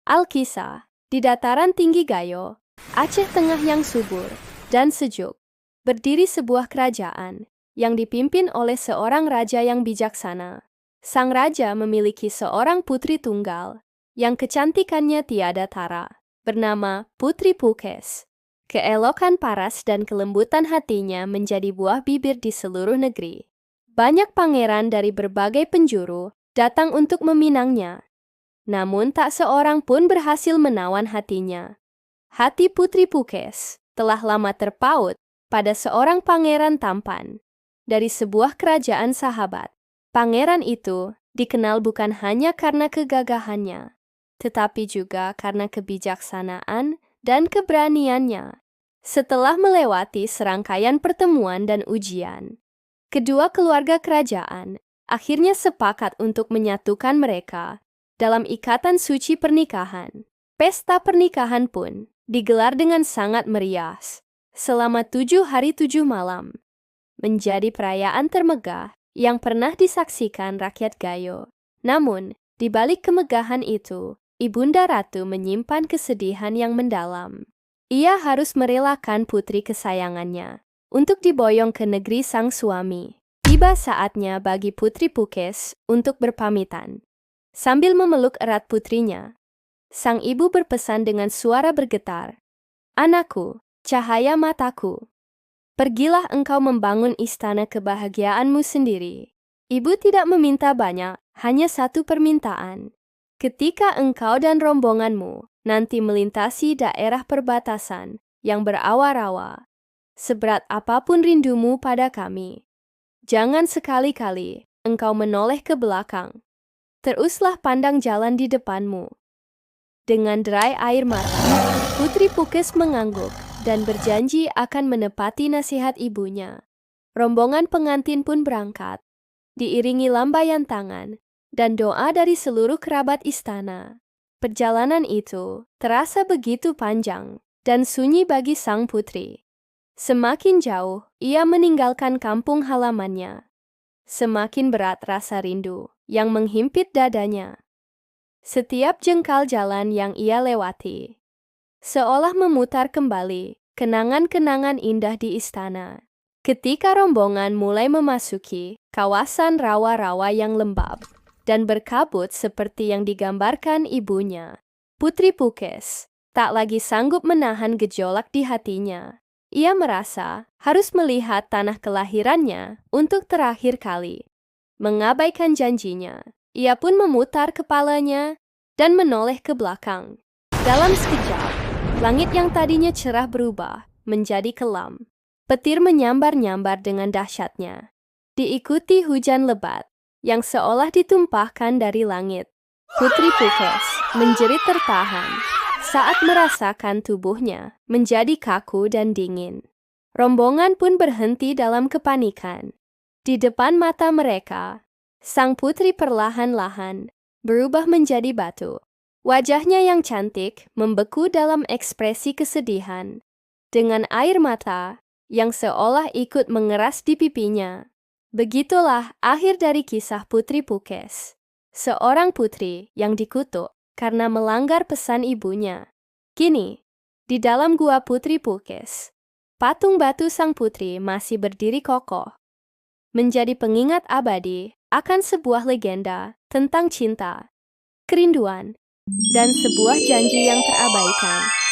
Alkisah, di dataran tinggi Gayo, Aceh Tengah yang subur dan sejuk, berdiri sebuah kerajaan yang dipimpin oleh seorang raja yang bijaksana. Sang raja memiliki seorang putri tunggal yang kecantikannya tiada tara, bernama Putri Pukes. Keelokan paras dan kelembutan hatinya menjadi buah bibir di seluruh negeri. Banyak pangeran dari berbagai penjuru datang untuk meminangnya. Namun tak seorang pun berhasil menawan hatinya. Hati Putri Pukes telah lama terpaut pada seorang pangeran tampan dari sebuah kerajaan sahabat. Pangeran itu dikenal bukan hanya karena kegagahannya, tetapi juga karena kebijaksanaan dan keberaniannya. Setelah melewati serangkaian pertemuan dan ujian, kedua keluarga kerajaan akhirnya sepakat untuk menyatukan mereka dalam ikatan suci pernikahan. Pesta pernikahan pun digelar dengan sangat meriah selama 7 hari 7 malam. Menjadi perayaan termegah yang pernah disaksikan rakyat Gayo. Namun, di balik kemegahan itu, Ibunda Ratu menyimpan kesedihan yang mendalam. Ia harus merelakan putri kesayangannya untuk diboyong ke negeri sang suami. Tiba saatnya bagi Putri Pukes untuk berpamitan. Sambil memeluk erat putrinya, sang ibu berpesan dengan suara bergetar, "Anakku, cahaya mataku, pergilah engkau membangun istana kebahagiaanmu sendiri." Ibu tidak meminta banyak, hanya satu permintaan. Ketika engkau dan rombonganmu nanti melintasi daerah perbatasan yang berawa-rawa, seberat apapun rindumu pada kami, jangan sekali-kali engkau menoleh ke belakang. Teruslah pandang jalan di depanmu. Dengan derai air mata, Putri Pukes mengangguk dan berjanji akan menepati nasihat ibunya. Rombongan pengantin pun berangkat, diiringi lambaian tangan dan doa dari seluruh kerabat istana. Perjalanan itu terasa begitu panjang dan sunyi bagi sang putri. Semakin jauh ia meninggalkan kampung halamannya, semakin berat rasa rindu yang menghimpit dadanya. Setiap jengkal jalan yang ia lewati seolah memutar kembali kenangan-kenangan indah di istana. Ketika rombongan mulai memasuki kawasan rawa-rawa yang lembab dan berkabut seperti yang digambarkan ibunya, Putri Pukes tak lagi sanggup menahan gejolak di hatinya. Ia merasa harus melihat tanah kelahirannya untuk terakhir kali. Mengabaikan janjinya, ia pun memutar kepalanya dan menoleh ke belakang. Dalam sekejap, langit yang tadinya cerah berubah menjadi kelam. Petir menyambar-nyambar dengan dahsyatnya, diikuti hujan lebat yang seolah ditumpahkan dari langit. Putri Pukes menjerit tertahan saat merasakan tubuhnya menjadi kaku dan dingin. Rombongan pun berhenti dalam kepanikan. Di depan mata mereka, sang putri perlahan-lahan berubah menjadi batu. Wajahnya yang cantik membeku dalam ekspresi kesedihan, dengan air mata yang seolah ikut mengeras di pipinya. Begitulah akhir dari kisah Putri Pukes, seorang putri yang dikutuk karena melanggar pesan ibunya. Kini, di dalam gua Putri Pukes, patung batu sang putri masih berdiri kokoh, menjadi pengingat abadi akan sebuah legenda tentang cinta, kerinduan, dan sebuah janji yang terabaikan.